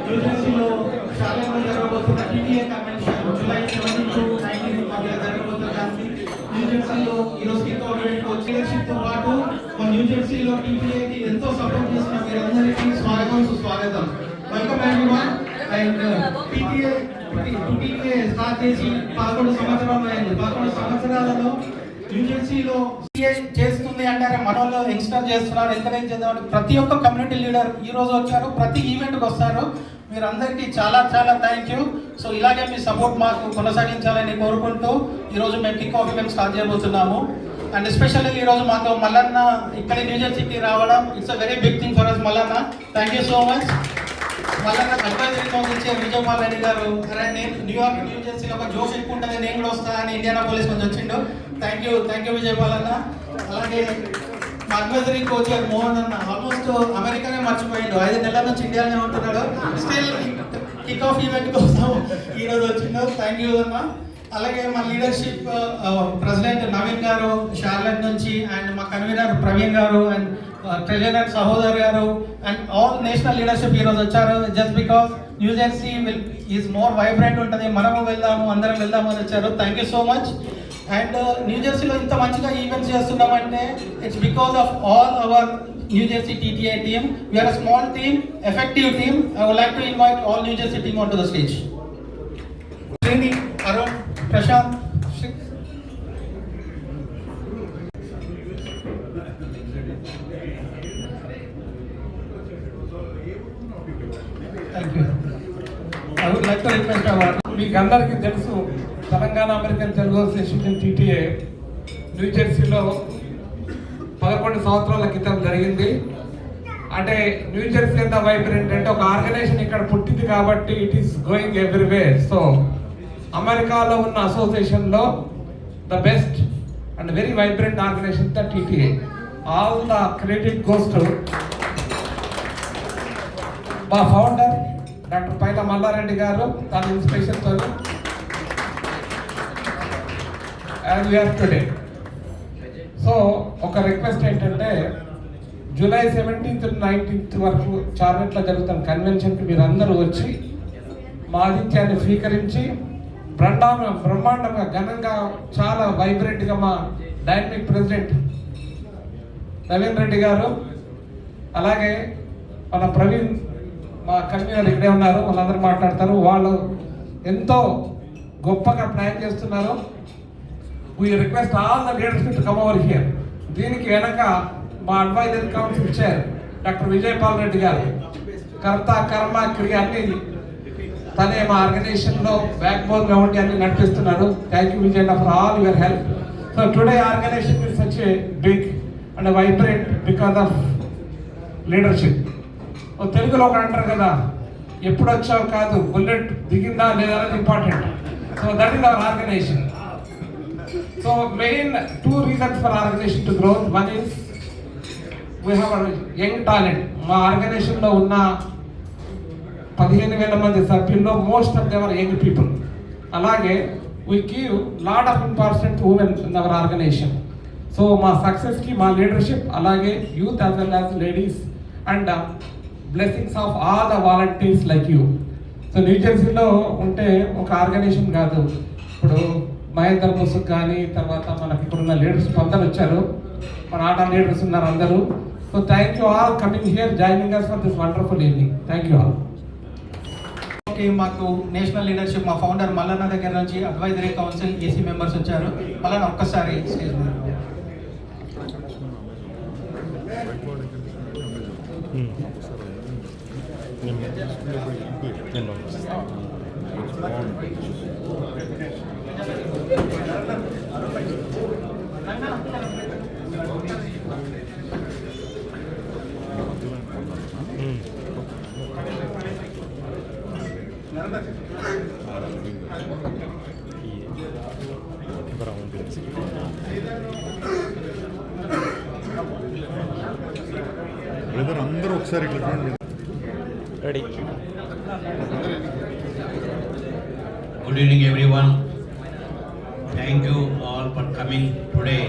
న్యూజెర్సీలో షార్లెట్లో జరగబోతున్న TTA convention July 17-19 మధ్య జరగబోతుంది. న్యూజెర్సీలో ఈరోజు కిక్ ఆఫ్ ఈవెంట్ లీడర్షిప్తో పాటు మన న్యూజెర్సీలో టీటీఏకి ఎంతో సపోర్ట్ చేసిన మీరందరికీ స్వాగతం సుస్వాగతం. Welcome everyone. And TTA start చేసి 11 సంవత్సరాలు అయింది. 11 సంవత్సరాలలో న్యూజెర్సీలో చేస్తుంది అంటే మన వాళ్ళు యంగ్స్టర్ చేస్తున్నారు, ఎంకరేజ్ చేద్దామని ప్రతి ఒక్క కమ్యూనిటీ లీడర్ ఈ రోజు వచ్చారు, ప్రతి ఈవెంట్కి వస్తారు. మీరందరికీ చాలా చాలా థ్యాంక్ యూ. సో ఇలాగే మీ సపోర్ట్ మాకు కొనసాగించాలని కోరుకుంటూ ఈరోజు మేము కిక్ ఆఫ్ ఈవెంట్ స్టార్ట్ చేయబోతున్నాము. అండ్ ఎస్పెషల్లీ ఈరోజు మాకు మల్లన్న ఇక్కడ న్యూజెర్సీకి రావడం it's a very big thing for us. Mallanna thank you so much. Mallanna advisory council chair Vijayapal Reddy garu, అరే నేను న్యూజెర్సీలో ఒక జోష్ ఎక్కువ ఉంటుంది, నేను కూడా వస్తా అని ఇండియానాపోలిస్ నుంచి వచ్చిండు. థ్యాంక్ యూ విజయపాల్ అన్న. అలాగే మా అడ్వైజరీ కోచర్ మోహన్ అన్న ఆల్మోస్ట్ అమెరికానే మర్చిపోయిండు, 5 నెలల నుంచి ఇండియాలోనే ఉంటున్నాడు. స్టిల్ కిక్ ఆఫ్ ఈవెంట్ కోసం ఈరోజు వచ్చిండు. థ్యాంక్ యూ అన్న. అలాగే మా లీడర్షిప్ ప్రెసిడెంట్ నవీన్ గారు షార్లెట్ నుంచి, అండ్ మా కన్వీనర్ ప్రవీణ్ గారు, అండ్ ట్రెజరర్ సహోదర్ గారు, అండ్ ఆల్ నేషనల్ లీడర్షిప్ ఈరోజు వచ్చారు. Just because New Jersey is more vibrant ఉంటుంది, మనము వెళ్దాము అందరం వెళ్దాము అని వచ్చారు. Thank you so much. And న్యూజెర్సీలో ఇంత మంచిగా ఈవెంట్స్ చేస్తున్నామంటే it's because of all our New Jersey TTI team. We are a small team, effective team. I would like to invite all New Jersey team on to the stage. Srini, Arun, Prashant, మీకు అందరికీ తెలుసు, Telangana American Telugu association TTA న్యూజెర్సీలో 11 సంవత్సరాల క్రితం జరిగింది. అంటే న్యూజెర్సీ ఎంత వైబ్రెంట్ అంటే ఒక ఆర్గనైజేషన్ ఇక్కడ పుట్టింది కాబట్టి it is going everywhere. So అమెరికాలో ఉన్న అసోసియేషన్లో the best and very vibrant organization the TTA. All the credit goes to మా ఫౌండర్ డాక్టర్ పైల మల్లారెడ్డి గారు, తన ఇన్స్పిరేషన్తో యాజ్ వీఆర్ టుడే. సో ఒక రిక్వెస్ట్ ఏంటంటే జూలై 17-19 వరకు చార్లెట్లో జరుగుతున్న కన్వెన్షన్కి మీరు అందరూ వచ్చి మా ఆతిథ్యాన్ని స్వీకరించి బ్రహ్మాండంగా ఘనంగా చాలా వైబ్రెంట్గా మా డైనమిక్ ప్రెసిడెంట్ నవీన్ రెడ్డి గారు, అలాగే మన ప్రవీణ్ మా కన్వీనర్ ఇక్కడే ఉన్నారు, వాళ్ళందరూ మాట్లాడతారు. వాళ్ళు ఎంతో గొప్పగా ప్లాన్ చేస్తున్నారు. We request all the leaders to come over here. దీనికి వెనక మా advisory council chair doctor Vijaypal Reddy గారు, కర్త కర్మ క్రియ అన్ని తనే మా ఆర్గనైజేషన్లో బ్యాక్ బోన్గా ఉండి అన్ని నడిపిస్తున్నారు. Thank you Vijay for all your help. So today organization is such a big and vibrant because of leadership. తెలుగులో ఒక అంటారు కదా, ఎప్పుడు వచ్చావు కాదు బుల్లెట్ దిగిందా లేదా అనేది important. So that is our organization. So main 2 reasons for organization to grow. One is we have a young talent. మా ఆర్గనైజేషన్లో ఉన్న 15,000 మంది సభ్యుల్లో most of them are young people. అలాగే we give lot of importance to women in our organization. So మా సక్సెస్కి మా leadership, అలాగే youth as well as ladies and blessings of all the volunteers like you. So న్యూజెర్సీలో ఉంటే ఒక organisation కాదు, ఇప్పుడు మహేందర్ ముసుక్ కానీ, తర్వాత మనకి ఇప్పుడున్న లీడర్షిప్ అందరూ వచ్చారు, మన ఆటా లీడర్స్ ఉన్నారు అందరూ. So thank you all coming here, joining us for this wonderful evening. Thank you all. Okay, మాకు నేషనల్ లీడర్షిప్ మా ఫౌండర్ మల్లన్న దగ్గర నుంచి అడ్వైజరీ కౌన్సిల్ ఏసీ మెంబర్స్ వచ్చారు. మల్లన్న ఒక్కసారి స్టేజ్ మీద. బ్రదర్ అందరూ ఒకసారి ఇట్లా ready. Good evening everyone. Thank you all for coming today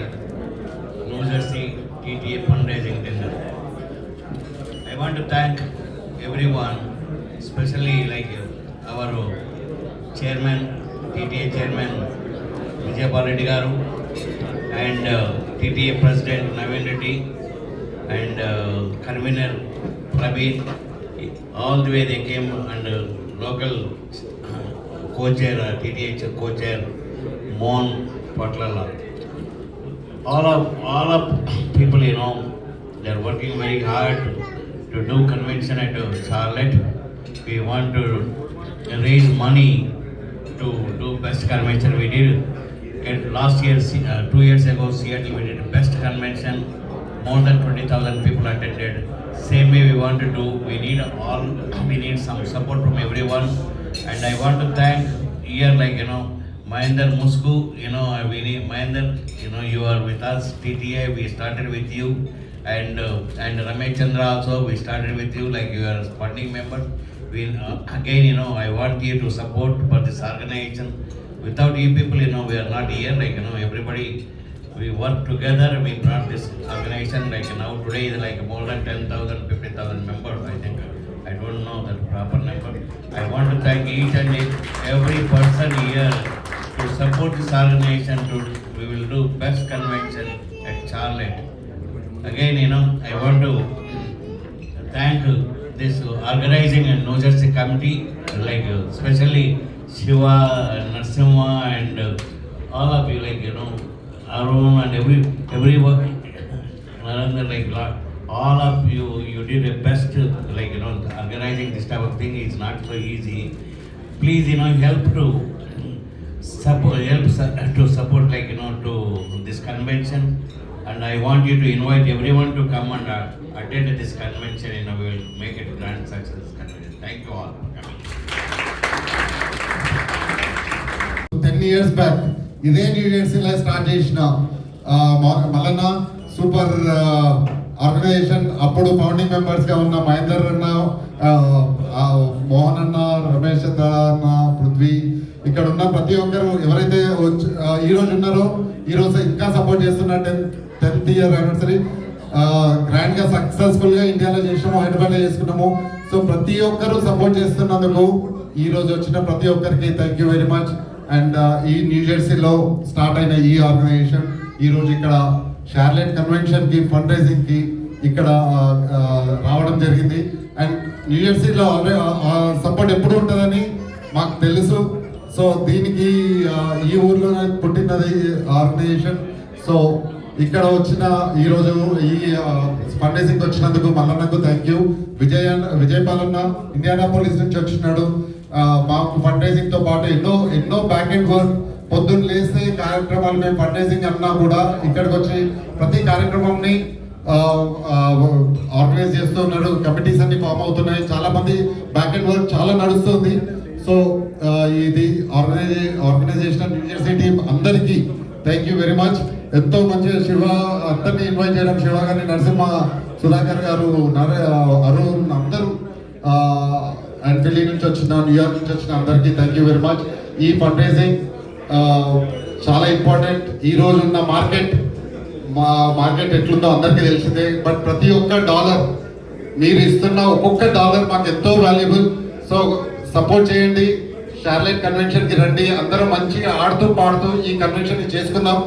New Jersey TTA fundraising dinner. I I want to thank everyone, especially like our chairman, TTA chairman Vijay Reddy garu, and TTA president Naveen Reddy, and convener Praveen. All the way they came, and local co-chair, TTH co-chair Mohan Patlala. All of people, you know, they are working very hard to do convention at Charlotte. We want to raise money to do best convention. We did and last year, 2 years ago, Seattle, we did best convention. More than 20,000 people attended. Same way we want to do. We need some support from everyone. And I want to thank here, like, you know, Mahendra Musku, you know, we need Mahendra, you know, you are with us, TTA, we started with you. And Ramesh Chandra also, we started with you, like you are funding member. We, again, you know, I want you to support for this organization. Without you people, you know, we are not here, like, you know, everybody, we work together, we brought this organization, like now today is like more than 10,000, 50,000 members, I think. I don't know the proper number. I want to thank each and every person here to support this organization. We will do best convention at Charlotte. Again, you know, I want to thank this organizing and New Jersey committee, like especially Shiva, Narasimha, and all of you, like, you know, Arun and everyone, Narendra, like all of you, you did the best, like, you know, organizing this type of thing is not so easy. Please, you know, help to support, like, you know, to this convention. And I want you to invite everyone to come and attend this convention. You know, we will make it grand success convention. Thank you all for coming. 10 years back, ఇదే new జెర్సీలో start చేసిన Mallanna super organisation. అప్పుడు founding మెంబర్స్గా ఉన్న మహేందర్ అన్న, మోహన్ అన్న, రమేష్ చంద్ర అన్న, పృథ్వీ, ఇక్కడ ఉన్న ప్రతి ఒక్కరు ఎవరైతే ఈరోజు ఉన్నారో, ఈరోజు ఇంకా సపోర్ట్ చేస్తున్న 10th ఇయర్ యానివర్సరీ గ్రాండ్గా సక్సెస్ఫుల్గా ఇండియాలో చేసినాము, హైదరాబాద్లో చేసుకున్నాము. సో ప్రతి ఒక్కరు సపోర్ట్ చేస్తున్నందుకు ఈరోజు వచ్చిన ప్రతి ఒక్కరికి thank you very much. And ఈ న్యూ జెర్సీలో స్టార్ట్ అయిన ఈ ఆర్గనైజేషన్ ఈరోజు ఇక్కడ షార్లెట్ కన్వెన్షన్కి ఫండ్ రైజింగ్కి ఇక్కడ రావడం జరిగింది. అండ్ న్యూ జెర్సీలో ఆల్రెడీ సపోర్ట్ ఎప్పుడు ఉంటుందని మాకు తెలుసు. సో దీనికి ఈ ఊర్లో పుట్టినది ఆర్గనైజేషన్. సో ఇక్కడ వచ్చిన ఈరోజు ఈ ఫండ్ రైజింగ్ వచ్చినందుకు మల్లన్నకు థ్యాంక్ యూ. విజయపాలన్న ఇండియానాపోలిస్ నుంచి వచ్చినాడు. మాకు ఫండ్ రైజింగ్ తో పాటు ఎన్నో బ్యాక్ అండ్ వర్క్, పొద్దున్న లేస్తే కార్యక్రమాలు మేము ఫండ్ రైజింగ్ అన్నా కూడా ఇక్కడికి వచ్చి ప్రతి కార్యక్రమంని ఆర్గనైజ్ చేస్తూ ఉన్నారు. కమిటీస్ అన్ని ఫామ్ అవుతున్నాయి, చాలా మంది బ్యాక్ అండ్ వర్క్ చాలా నడుస్తుంది. సో ఇది ఆర్గనైజేషన్ న్యూ జెర్సీ టీమ్ అందరికీ థ్యాంక్ యూ వెరీ మచ్. ఎంతో మంచిగా శివ అందరినీ ఇన్వైట్ చేయడం, శివ గారిని, నరసింహ, సుధాకర్ గారు, అరుణ్, అందరూ అండ్ ఢిల్లీ నుంచి వచ్చిన, న్యూయార్క్ నుంచి వచ్చిన అందరికీ థ్యాంక్ యూ వెరీ మచ్. ఈ ఫండ్ రైజింగ్ చాలా ఇంపార్టెంట్. ఈ రోజు ఉన్న మార్కెట్ ఎట్లుందో అందరికీ తెలిసిందే. బట్ ప్రతి ఒక్క డాలర్, మీరు ఇస్తున్న ఒక్కొక్క డాలర్ మాకు ఎంతో వాల్యుబుల్. సో సపోర్ట్ చేయండి, షార్లెట్ కన్వెన్షన్కి రండి, అందరం మంచిగా ఆడుతూ పాడుతూ ఈ కన్వెన్షన్ చేసుకుందాం.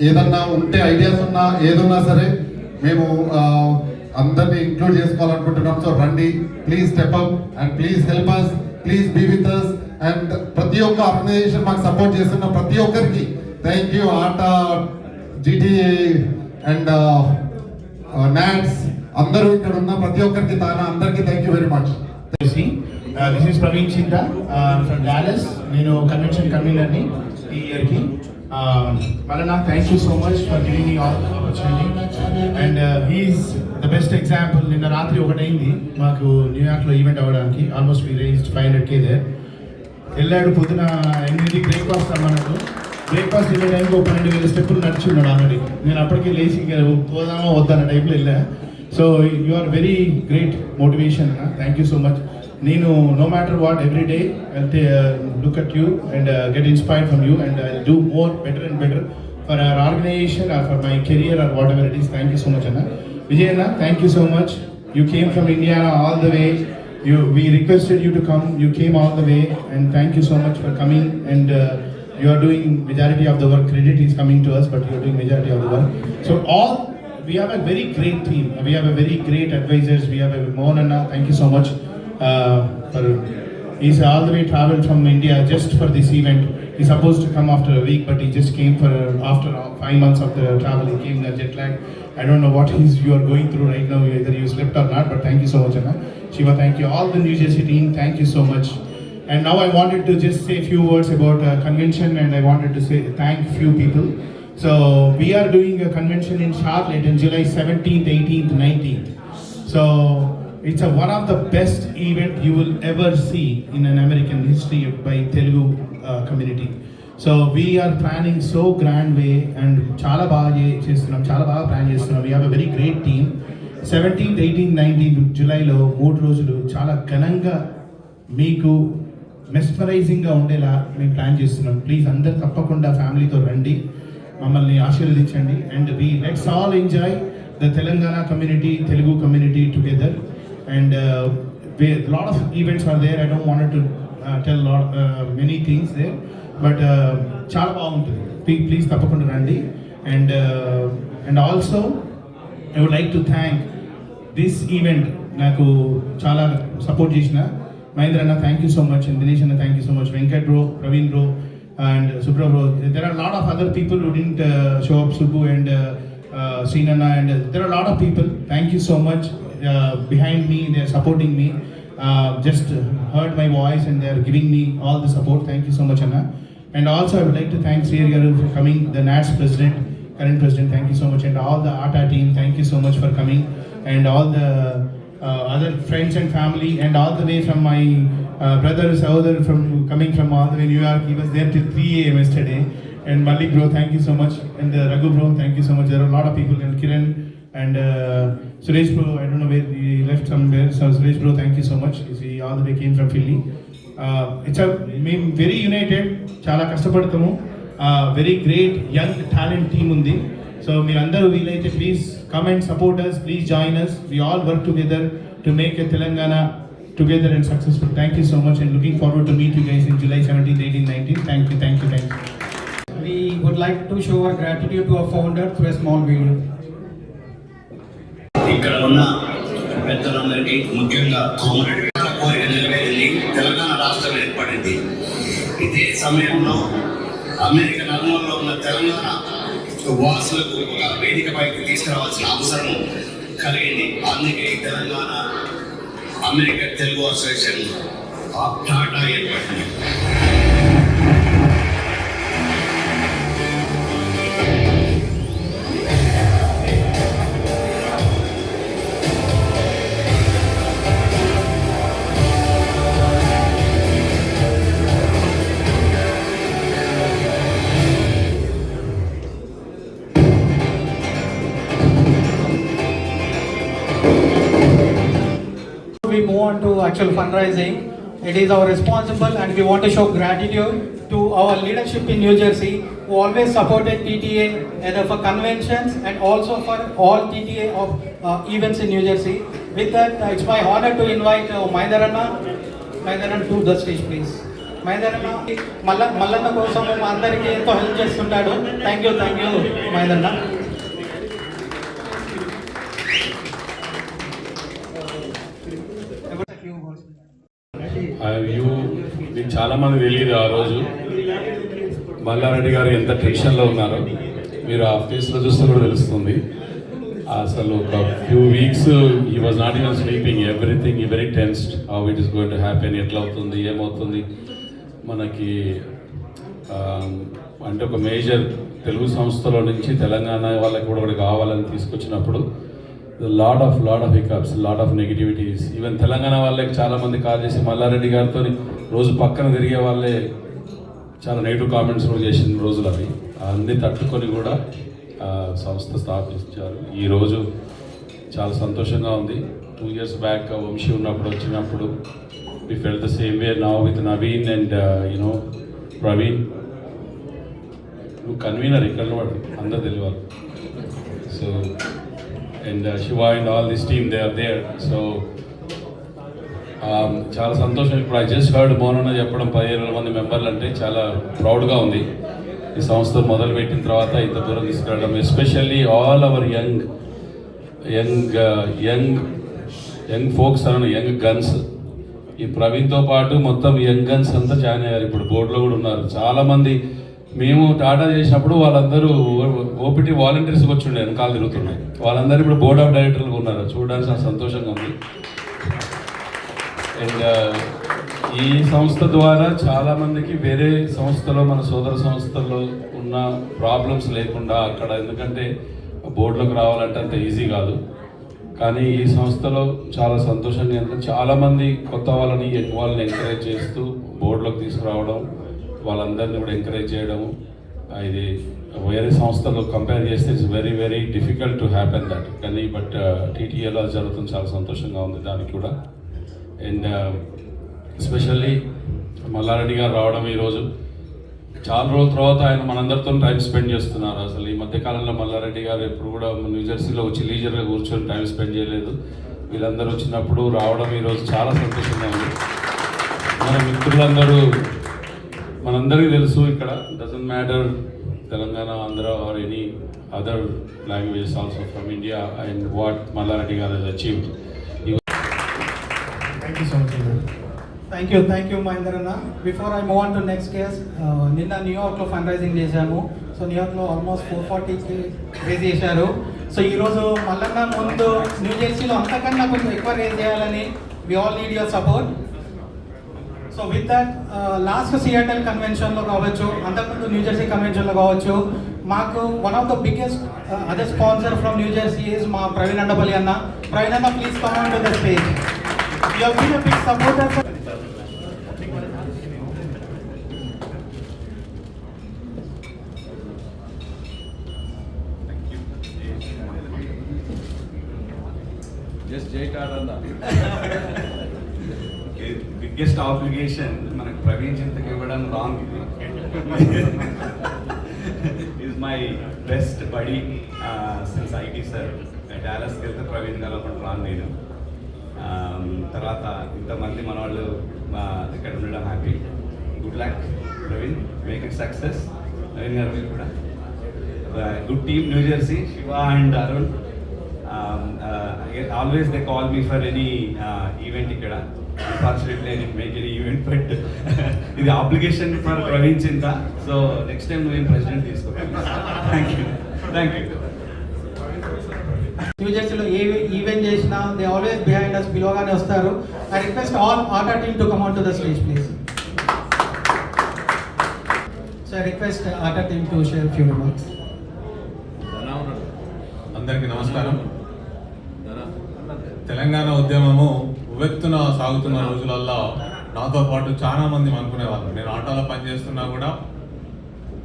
ఏదన్నా ఉంటే ఐడియాస్ ఉన్నా ఏదున్నా సరే మేము అందరినీ ఇంక్లూడ్ చేసుకోవాలనుకుంటున్నాం. సో రండి, please step up and please help us, please be with us. And ప్రతి ఒక్క ఆర్గనైజేషన్ మాకు సపోర్ట్ చేస్తున్న ప్రతి ఒక్కరికి thank you. ATA, GTA and NATS అందరూ ఇక్కడ ఉన్న ప్రతి ఒక్కరికి అందరికీ thank you very much. This is Praveen Chinda from Dallas. నేను కన్వెన్షన్ కన్వీనర్ని ఈ ఇయర్కి. Malana, thank you so much for giving me all the opportunity. And he is the best example. నిన్న రాత్రి ఒకటైంది మాకు న్యూయార్క్లో ఈవెంట్ అవ్వడానికి. Almost we raised 500K there. వెళ్ళాడు పొద్దున 8 బ్రేక్ఫాస్ట్ అమ్మన్నాడు. బ్రేక్ఫాస్ట్ వెళ్ళే టైంకి 12,000 స్టెప్పులు నడిచి ఉన్నాడు ఆల్రెడీ. నేను అప్పటికే లేచి పోదామా వద్దన్న టైంలో వెళ్ళా. So you are very great motivation. Thank you so much. నేను no matter what, every day I'll look at you and get inspired from you, and I'll do more, better and better for our organization or for my career or whatever it is. Thank you so much, Anna. Vijay Anna, thank you so much. You came from Indiana all the way. We requested you to come. You came all the way, and thank you so much for coming. And you are doing majority of the work. Credit is coming to us, but you are doing majority of the work. So we have a very great team. We have a very great advisors. We have a Mohan Anna. Thank you so much he's all the way traveled from India just for this event. He's supposed to come after a week, but he just came for after 5 months of the travel. He came in a jet lag. I don't know what you are going through right now, whether you slept or not, but thank you so much, Anna. Shiva, thank you. All the New Jersey team, thank you so much. And now I wanted to just say a few words about convention, and I wanted to thank few people. So we are doing a convention in Charlotte in July 17th, 18th, 19th. So it's one of the best event you will ever see in an American history by Telugu community. So we are planning so grand way and చాలా బాగా plan చేస్తున్నాం. We have a very great team. 17th, 18th, 19th జూలైలో 3 రోజులు చాలా ఘనంగా మీకు మెస్మరైజింగ్గా ఉండేలా మేము ప్లాన్ చేస్తున్నాం. ప్లీజ్ అందరు తప్పకుండా ఫ్యామిలీతో రండి, మమ్మల్ని ఆశీర్వదించండి. And let's all enjoy the Telangana community, Telugu community together. And a lot of events are there. I don't want to tell many things there, but చాలా బాగుంటుంది. Please తప్పకుండా రండి. And also I would like to thank this event నాకు చాలా support చేసిన మహేంద్ర అన్న, thank you so much. And Dinesh అన్న, thank you so much. Venkat bro, Praveen bro, and Subra bro. There are a lot of other people who didn't show up, Subbu and Srinana, and there are a lot of people. Thank you so much. Behind me, they are supporting me. Just heard my voice and they are giving me all the support. Thank you so much, Anna. And also I would like to thank Sri Garu for coming, the NATS president, current president. Thank you so much. And all the ATA team, thank you so much for coming. And all the other friends and family, and all the way from my brother Sahodar coming from all the way New York. He was there till 3 a.m. yesterday. And Malik bro, thank you so much. And Raghu bro, thank you so much. There are a lot of people. And Kiran and Suresh bro, I don't know where he left somewhere. So Suresh bro, thank you so much. He all the way came from Philly. It's a very united, చాలా కష్టపడతాము. Very great young talent team ఉంది. So మీరందరూ వీలైతే please come and support us. Please join us. We all work together to make a Telangana together and successful. Thank you so much, and looking forward to meet you guys in July 17th, 18th, 19th. Thank you. We would like to show our gratitude to our founder through a small video. ఇక్కడ ఉన్న పెద్దలందరికీ, ముఖ్యంగా కోమరెడ్డి కోరిక నెరవేరింది. తెలంగాణ రాష్ట్రం ఏర్పడింది. ఇదే సమయంలో అమెరికా నలుమూలలో ఉన్న తెలంగాణ వాసులకు ఒక వేదికపైకి తీసుకురావాల్సిన అవసరం కలిగింది. అందుకే తెలంగాణ అమెరికా తెలుగు అసోసియేషన్ టాటా ఏర్పడింది. We move on to actual fundraising. It is our responsible, and we want to show gratitude to our leadership in New Jersey who always supported TTA either for conventions and also for all TTA of events in New Jersey. With that, it's my honor to invite Mahendrana to the stage, please. Mahendrana, Mallanna కోసం మా అందరికీ ఎంతో help చేస్తుంటాడు. Thank you Mahendrana. మీకు చాలామంది తెలియదు ఆ రోజు మల్లారెడ్డి గారు ఎంత టెన్షన్లో ఉన్నారో మీరు ఆ ఫేస్లో చూస్తే కూడా తెలుస్తుంది. అసలు ఒక ఫ్యూ వీక్స్ ఈ was not even sleeping, everything very tensed. How it is going to happen, ఎట్లా అవుతుంది, ఏమవుతుంది మనకి. అంటే ఒక మేజర్ తెలుగు సంస్థలో నుంచి తెలంగాణ వాళ్ళకి కూడా ఒకటి కావాలని తీసుకొచ్చినప్పుడు lot of hiccups, lot of negativities. Even Telangana వాళ్ళకి చాలామంది కాల్ చేసి మల్లారెడ్డి గారితో రోజు పక్కన తిరిగే వాళ్ళే చాలా నెగిటివ్ కామెంట్స్ కూడా చేసిన రోజులు అవి. అన్నీ తట్టుకొని కూడా సంస్థ స్థాపించారు. ఈరోజు చాలా సంతోషంగా ఉంది. 2 years బ్యాక్ వంశీ వచ్చినప్పుడు we felt the same way now with Naveen and Praveen. నువ్వు కన్వీనర్ ఇక్కడ వాడు అందరు తెలియాలి. So and Shiva and all this team they are there. సో చాలా సంతోషం. ఇప్పుడు ఐ జస్ట్ హర్డ్ మోనన్న చెప్పడం 15,000 మంది మెంబర్లు అంటే చాలా ప్రౌడ్గా ఉంది. ఈ సంస్థ మొదలుపెట్టిన తర్వాత ఇంత దూరం తీసుకెళ్ళడం, especially all our young folks అన్న యంగ్ గన్స్. ఈ ప్రవీణ్తో పాటు మొత్తం యంగ్ గన్స్ అంతా జాయిన్ అయ్యారు. ఇప్పుడు బోర్డులో కూడా ఉన్నారు చాలామంది. మేము టాటా చేసినప్పుడు వాళ్ళందరూ ఓపీటీ వాలంటీర్స్కి వచ్చి ఉండే వెనకాల తిరుగుతున్నాయి. వాళ్ళందరూ ఇప్పుడు బోర్డ్ ఆఫ్ డైరెక్టర్లు ఉన్నారు. చూడడానికి చాలా సంతోషంగా ఉంది. అండ్ ఈ సంస్థ ద్వారా చాలామందికి వేరే సంస్థలో మన సోదర సంస్థల్లో ఉన్న ప్రాబ్లమ్స్ లేకుండా అక్కడ, ఎందుకంటే బోర్డులోకి రావాలంటే అంత ఈజీ కాదు. కానీ ఈ సంస్థలో చాలా సంతోషంగా ఎందుకంటే చాలామంది కొత్త వాళ్ళని ఎంకరేజ్ చేస్తూ బోర్డులోకి తీసుకురావడం, వాళ్ళందరినీ కూడా ఎంకరేజ్ చేయడము, ఇది వేరే సంస్థలో కంపేర్ చేస్తే it's very very difficult to happen that. కానీ బట్ టీటీఏలో జరుగుతుంది, చాలా సంతోషంగా ఉంది దానికి కూడా. అండ్ ఎస్పెషల్లీ మల్లారెడ్డి గారు రావడం ఈరోజు చాలా రోజుల తర్వాత ఆయన మనందరితో టైం స్పెండ్ చేస్తున్నారు. అసలు ఈ మధ్యకాలంలో మల్లారెడ్డి గారు ఎప్పుడు కూడా న్యూజెర్సీలో వచ్చి లీజర్గా కూర్చొని టైం స్పెండ్ చేయలేదు. వీళ్ళందరూ వచ్చినప్పుడు రావడం ఈరోజు చాలా సంతోషంగా ఉంది. మన మిత్రులందరూ, మనందరికీ తెలుసు ఇక్కడ doesn't matter Telangana, Andhra or any other languages also from India and what Mallareddy garu he's achieved. Thank you Mahender అన్న. Before I move on to next case, నిన్న న్యూయార్క్లో ఫండ్ రైజింగ్ చేశాము. సో న్యూయార్క్లో ఆల్మోస్ట్ 440 రేజ్ చేశారు. సో ఈరోజు మల్లన్న ముందు న్యూ జెర్సీలో అంతకన్నా కొంచెం ఎక్కువ రేజ్ చేయాలని we all need your support. So with that last Seattle కన్వెన్షన్లో కావచ్చు, అంతకుముందు న్యూ జెర్సీ కన్వెన్షన్లో కావచ్చు, మాకు one of the biggest other sponsor from New Jersey is మా ప్రవీణ్ అండపల్లి అన్న. ప్రవీణ్ అన్న, please come on to the stage. You have been a big supporter for biggest obligation మనకు ప్రవీణ్ చింతకి ఇవ్వడం wrong. Is my best buddy since IT sir. డాలస్కి వెళ్తే ప్రవీణ్ కలవకుండా రాను నేను. తర్వాత ఇంతమంది మన వాళ్ళు ఇక్కడ ఉండడం happy. Good luck Praveen, make it success. Naveen గారు మీరు కూడా good team new Jersey, Shiva and Arun. Always they call me for any event ikkada. Unfortunately I didn't make any event, but ఇది obligation for Praveen Chinta. So next time నువ్వు president తీసుకో. Thank you. New జెర్సీలో ఏ event చేసినా they always behind us, పిలవగానే వస్తారు. I request all ATA team to come on to the stage please. So I request ATA team to share few remarks. అందరికీ నమస్కారం. తెలంగాణ ఉద్యమము ఉవ్వెత్తున సాగుతున్న రోజులల్లో నాతో పాటు చాలా మంది అనుకునేవాళ్ళు, నేను ఆటోలో పనిచేస్తున్నా కూడా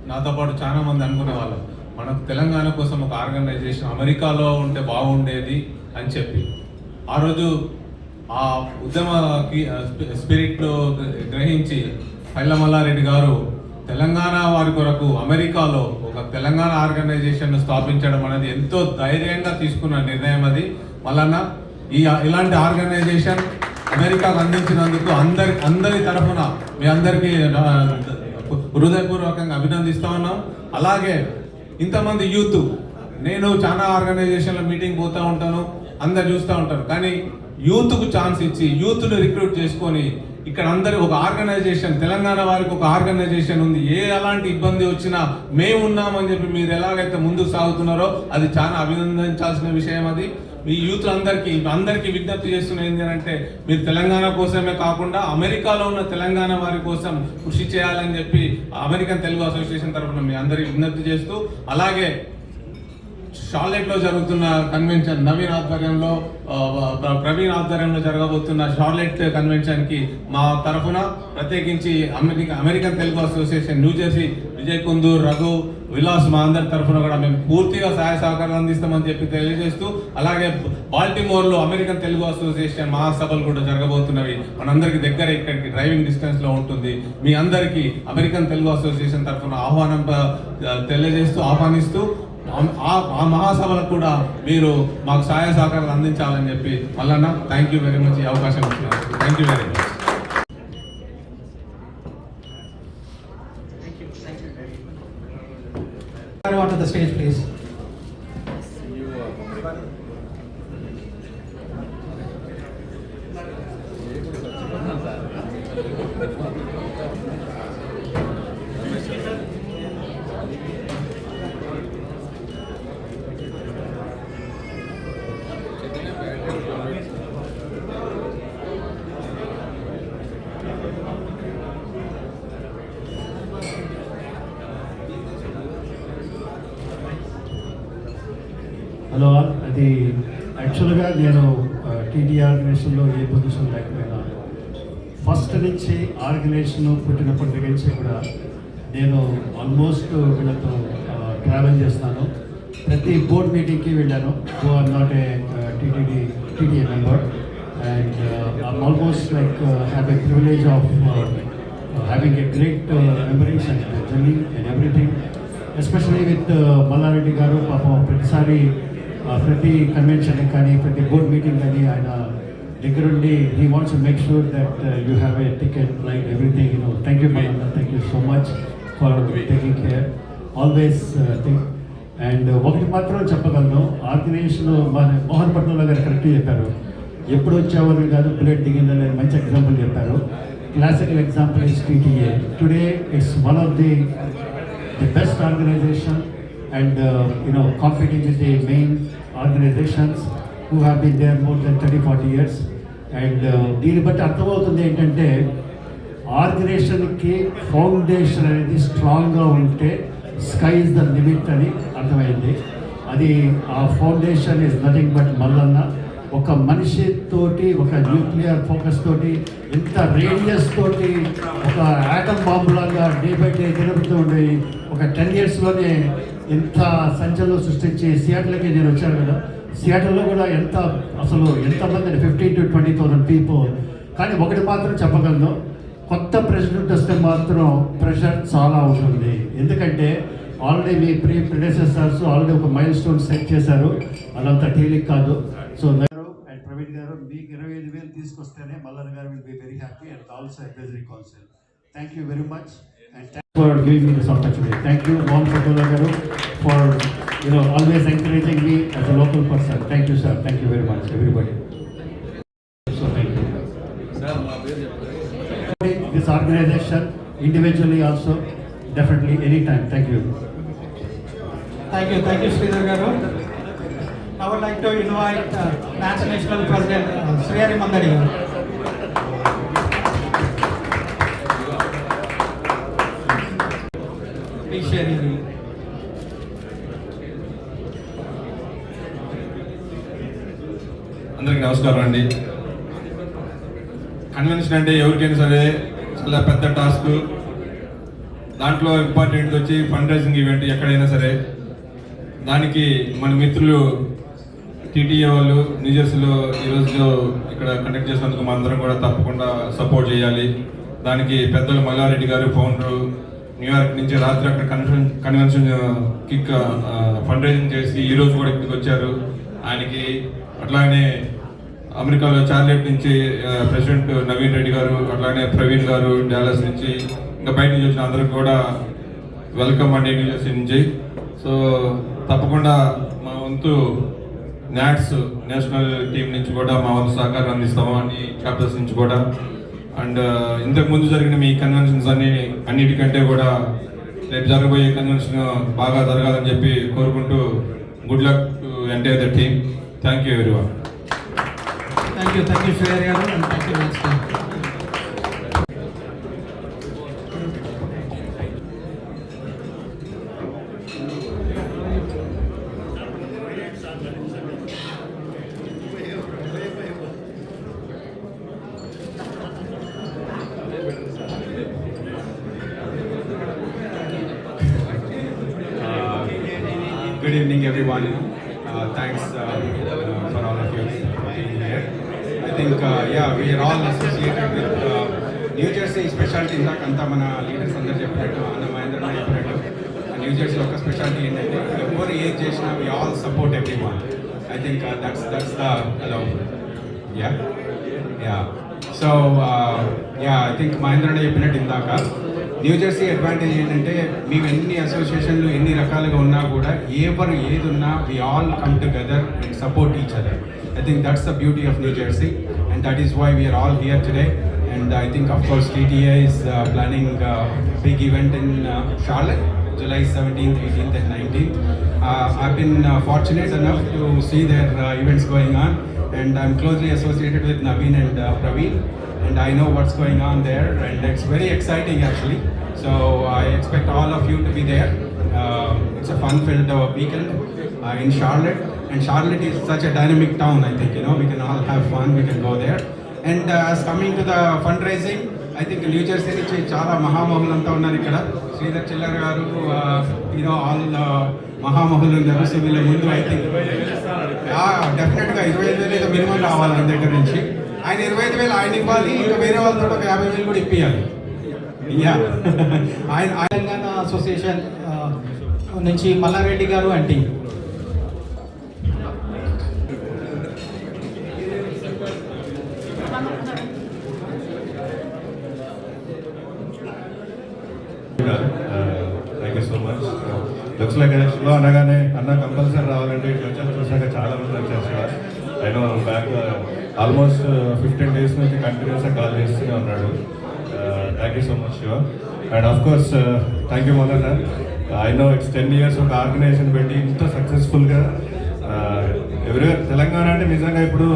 నాతో పాటు చాలా మంది అనుకునేవాళ్ళు, మనకు తెలంగాణ కోసం ఒక ఆర్గనైజేషన్ అమెరికాలో ఉంటే బాగుండేది అని చెప్పి. ఆ రోజు ఆ ఉద్యమ స్పిరిట్ గ్రహించి పైల మల్లారెడ్డి గారు తెలంగాణ వారి కొరకు అమెరికాలో ఒక తెలంగాణ ఆర్గనైజేషన్ స్థాపించడం అనేది ఎంతో ధైర్యంగా తీసుకున్న నిర్ణయం అది. మల్లన్న, ఇలాంటి ఆర్గనైజేషన్ అమెరికాకు అందించినందుకు అందరి తరఫున మీ అందరికీ హృదయపూర్వకంగా అభినందిస్తా ఉన్నాం. అలాగే ఇంతమంది యూత్, నేను చాలా ఆర్గనైజేషన్లో మీటింగ్ పోతూ ఉంటాను, అందరు చూస్తూ ఉంటారు, కానీ యూత్కు ఛాన్స్ ఇచ్చి యూత్ను రిక్రూట్ చేసుకొని ఇక్కడ అందరి ఒక ఆర్గనైజేషన్, తెలంగాణ వారికి ఒక ఆర్గనైజేషన్ ఉంది, అలాంటి ఇబ్బంది వచ్చినా మేము ఉన్నామని చెప్పి మీరు ఎలాగైతే ముందుకు సాగుతున్నారో అది చాలా అభినందించాల్సిన విషయం. అది మీ యూత్ అందరికీ విజ్ఞప్తి చేస్తున్నది ఏంటంటే, మీరు తెలంగాణ కోసమే కాకుండా అమెరికాలో ఉన్న తెలంగాణ వారి కోసం కృషి చేయాలని చెప్పి అమెరికన్ తెలుగు అసోసియేషన్ తరఫున మీ అందరికీ విజ్ఞప్తి చేస్తూ, అలాగే షార్లెట్లో జరుగుతున్న కన్వెన్షన్, నవీన్ ఆధ్వర్యంలో ప్రవీణ్ ఆధ్వర్యంలో జరగబోతున్న షార్లెట్ కన్వెన్షన్కి మా తరఫున ప్రత్యేకించి American Telugu association New Jersey, Vijay Kundur, Raghu, Vilas, మా అందరి తరఫున కూడా మేము పూర్తిగా సహాయ సహకారాలు అందిస్తామని చెప్పి తెలియజేస్తూ, అలాగే బాల్టిమోర్లో అమెరికన్ తెలుగు అసోసియేషన్ మహాసభలు కూడా జరగబోతున్నవి. మనందరికీ దగ్గర, ఇక్కడికి డ్రైవింగ్ డిస్టెన్స్లో ఉంటుంది. మీ అందరికీ అమెరికన్ తెలుగు అసోసియేషన్ తరఫున ఆహ్వానిస్తూ ఆ మహాసభలకు కూడా మీరు మాకు సహాయ సహకారాలు అందించాలని చెప్పి Mallanna thank you very much ఈ అవకాశం ఇచ్చినారు. Thank you very much. Onto the stage, please. Hello, అది యాక్చువల్గా నేను టీటీ ఆర్గనైజేషన్లో ఏ పొజిషన్ లేకపోయినా ఫస్ట్ నుంచి ఆర్గనైజేషన్ పుట్టినప్పటి నుంచి కూడా నేను ఆల్మోస్ట్ వీళ్ళతో ట్రావెల్ చేస్తాను. ప్రతి బోర్డ్ మీటింగ్కి వెళ్ళాను. Who are not a TTA member and I'm almost like have a privilege of having a great memories and journey and everything, especially with Mallareddy garu. పాపం ప్రతిసారి ప్రతి కన్వెన్షన్ కానీ ప్రతి బోర్డ్ మీటింగ్ కానీ ఆయన దగ్గరుండి he wants to make sure that you have a ticket like everything. Thank you Mallanna, thank you so much for taking care always think. And ఒకటి మాత్రం చెప్పగలను, ఆర్గనైజేషన్ మోహన్ పట్నంలో గారు కరెక్ట్గా చెప్పారు. ఎప్పుడు వచ్చేవారు కాదు, బుల్లెట్ దిగిందని మంచి ఎగ్జాంపుల్ చెప్పారు. Classical example is TTA. Today it's one of the best organization and competing with the main organizations who have been there more than 30-40 years. And దీన్ని బట్టి అర్థమవుతుంది ఏంటంటే ఆర్గనైజేషన్కి ఫౌండేషన్ అనేది స్ట్రాంగ్గా ఉంటే స్కై ఇస్ ద లిమిట్ అని అర్థమైంది. అది ఆ foundation is nothing but Mallanna. ఒక మనిషితోటి, ఒక న్యూక్లియర్ ఫోకస్ తోటి, ఎంత రేడియస్ తోటి, ఒక యాటమ్ బాంబులాగా డే బై డే తిరుగుతూ ఉండే ఒక 10 yearsలోనే ఎంత సంచలనం సృష్టించి సియాటల్కి నేను వచ్చాను కదా. సియాటల్లో కూడా ఎంతమంది 15,000 to 20,000 పీపుల్. కానీ ఒకటి మాత్రం చెప్పగలను, కొత్త ప్రెసిడెంట్ వస్తే మాత్రం ప్రెషర్ చాలా ఉంటుంది. ఎందుకంటే ఆల్రెడీ మీ ప్రిడెసెసర్స్ ఆల్రెడీ ఒక మైల్ స్టోన్ సెట్ చేశారు, అదంతా తేలిక కాదు. సో అండ్ ప్రవీణ్ గారు మీకు 25,000 తీసుకొస్తేనే Mallanna garu will be very happy and also advisory council. Thank you very much and thanks for giving me this opportunity. Thank you, Mohan Patola garu, for always encouraging me as a local person. Thank you, sir. Thank you very much, everybody. So thank you. This organization individually also, definitely anytime. Thank you. Thank you, Sridhar garu. I would like to invite National President Sriyari Mandadi garu. అందరికీ నమస్కారం అండి. Convention అంటే ఎవరికైనా సరే చాలా పెద్ద task. దాంట్లో important వచ్చి ఫండ్ రైజింగ్ ఈవెంట్ ఎక్కడైనా సరే. దానికి మన మిత్రులు టీటీఏ వాళ్ళు న్యూజెర్సీలో ఈరోజు ఇక్కడ కండక్ట్ చేసినందుకు మా అందరం కూడా తప్పకుండా సపోర్ట్ చేయాలి. దానికి పెద్దలు మల్లారెడ్డి గారు ఫౌండరు, న్యూయార్క్ నుంచి రాత్రి అక్కడ కన్వెన్షన్ కిక్ ఫండ్ రైజింగ్ చేసి ఈరోజు కూడా ఇక్కడికి వచ్చారు. ఆయనకి అట్లానే అమెరికాలో చార్లెట్ నుంచి ప్రెసిడెంట్ నవీన్ రెడ్డి గారు, అట్లానే ప్రవీణ్ గారు డాలస్ నుంచి, ఇంకా బయట నుంచి వచ్చిన అందరికి కూడా వెల్కమ్ అండి న్యూజెర్సీ నుంచి. సో తప్పకుండా మా వంతు నాట్స్ నేషనల్ టీం నుంచి కూడా మా వంతు సహకారం అందిస్తాము, అన్ని చాప్టర్స్ నుంచి కూడా. అండ్ ఇంతకు ముందు జరిగిన మీ కన్వెన్షన్స్ అన్నిటికంటే కూడా రేపు జరగబోయే కన్వెన్షన్ బాగా జరగాలని చెప్పి కోరుకుంటూ good luck to entire the team. Thank you everyone. Thank you, Sriyari garu, and thank you once again. Good evening, everyone. Thanks for all of you being here. I think, we are all associated with New Jersey specialty. Anta mana leaders andar cheppinattu, Anna Mahendra చెప్పినట్టు New Jersey యొక్క speciality ఏంటంటే ఎవరు ఏది చేసినా we all support every one. I think that's the so I think Mahendra anna చెప్పినట్టు ఇందాక new Jersey advantage ఏంటంటే మేము ఎన్ని అసోసియేషన్లు ఎన్ని రకాలుగా ఉన్నా కూడా ఎవరు ఏది ఉన్నా we all come together and support each other. I think that's the beauty of New Jersey, and that is why we are all here today. And I think, of course, TTA is planning a big event in Charlotte, July 17th, 18th, and 19th. I've been fortunate enough to see their events going on, and I'm closely associated with Naveen and Praveen, and I know what's going on there, and it's very exciting actually. So I expect all of you to be there. It's a fun-filled weekend in Charlotte. And Charlotte is such a dynamic town, I think, we can all have fun, we can go there. And as coming to the fundraising, I think New Jersey నుంచి చాలా మహామహులంతా ఉన్నారు ఇక్కడ. శ్రీధర్ చిల్లర్ గారు, all మహామహులు ఉన్నారు. So వీళ్ళ ముందు I think డెఫినెట్గా 25,000 ఏదో మినిమం రావాలి ఆయన దగ్గర నుంచి. ఆయన 25,000 ఆయన ఇవ్వాలి, ఇంకా వేరే వాళ్ళతో ఒక 50,000 కూడా ఇప్పియాలి. ఆయన తెలంగాణ అసోసియేషన్ నుంచి మల్లారెడ్డి గారు అంటే thank you so much. Looks like show అనగానే అన్న కంపల్సరీ రావాలంటే ఇట్లా వచ్చాక చూసాక చాలా మంది వచ్చేసారు. అయినో బ్యాక్ ఆల్మోస్ట్ 15 days నుంచి కంటిన్యూస్గా కాల్ చేస్తూనే ఉన్నాడు. Thank you so much Shiva. And of course thank you మొదట. ఐ నో ఇట్స్ 10 years ఒక ఆర్గనైజేషన్ పెట్టి ఇంత సక్సెస్ఫుల్గా ఎవ్రీవేర్ తెలంగాణ అంటే నిజంగా ఇప్పుడు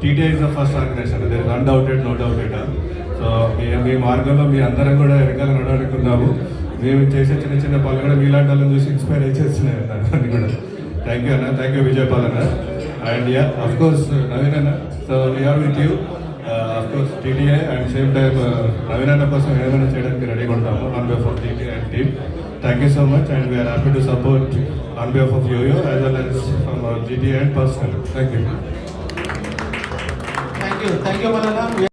TTI is the first organization. There is undoubted, no doubt it. So మీ మార్గంలో మీ అందరం కూడా వెనకాల నడవనుకున్నాము. మేము చేసే చిన్న చిన్న పనులు కూడా మీలాంటి వాళ్ళని చూసి ఇన్స్పైర్ అయి చేస్తున్నాయి అన్ని కూడా. Thank you anna, thank you Vijayapal anna. And of course Naveen anna. So we're with you of course TTI. And same time Naveen anna కోసం ఏమైనా చేయడానికి రెడీగా ఉంటాము on behalf of TTI and team. Thank you so much. And we're happy to support on behalf of యోయో as well as from GTI and personal. Thank you. Thank you Mallanna.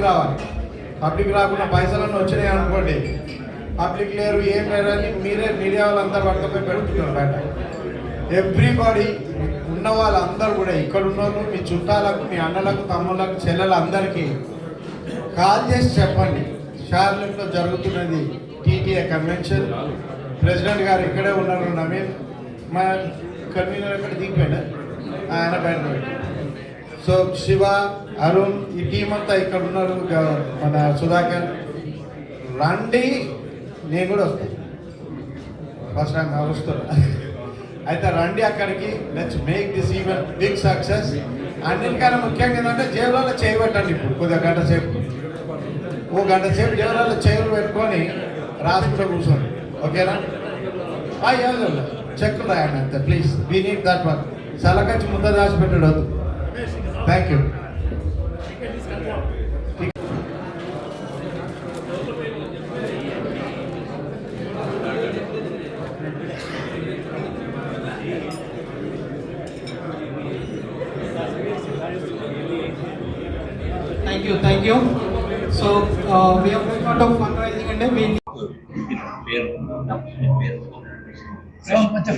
రావాలి. Public రాకుండా పైసలను వచ్చినాయి అనుకోండి, పబ్లిక్ లేరు ఏం లేరని మీరే మీడియా వాళ్ళంతా పట్టుకొని పెడుతున్నారు బయట. ఎవ్రీబడి ఉన్న వాళ్ళందరూ కూడా ఇక్కడ ఉన్నోళ్ళు మీ చుట్టాలకు, మీ అన్నలకు, తమ్ముళ్ళకు, చెల్లెలందరికీ కాల్ చేసి చెప్పండి షార్లెట్లో జరుగుతున్నది టీటీఏ కన్వెన్షన్. ప్రెసిడెంట్ గారు ఇక్కడే ఉన్నారు, నవీన్ మా కన్వీనర్ ఇక్కడ దిగిపోయినా ఆయన బయట. సో శివ, అరుణ్, ఈ టీం అంతా ఇక్కడ ఉన్నారు, మన సుధాకర్ రండి. నేను కూడా వస్తాను, ఫస్ట్ టైం వస్తున్నా. అయితే రండి అక్కడికి. Let's make this event big success. అన్నిటికన్నా ముఖ్యంగా ఏంటంటే జేబులలో చేయబెట్టండి. ఇప్పుడు కొద్దిగా గంట సేపు, ఓ గంట సేపు జేబులలో చేతులు పెట్టుకొని రాసుకుంటూ కూర్చోండి. ఓకేనా? చెక్కులు రాయండి అంతే please. We need that one. సలకచ్చి ముద్ద దాచి పెట్టాడు వద్దు. Thank you. Thank you. So we have a lot of fundraising and we so much of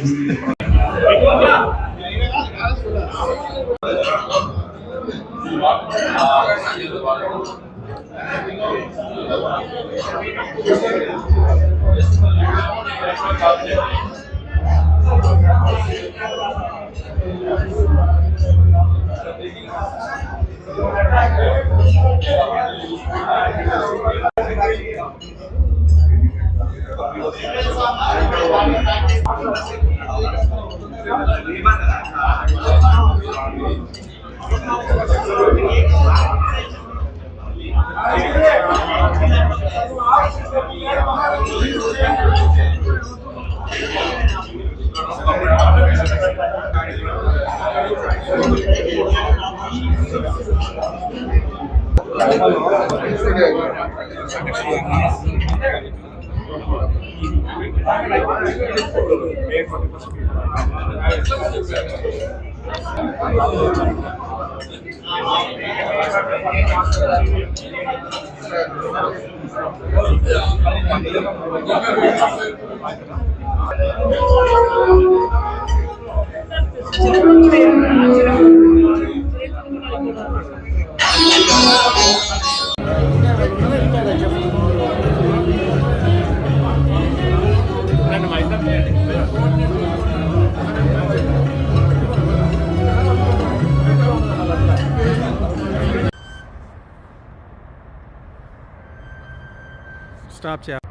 stop చేయాలి.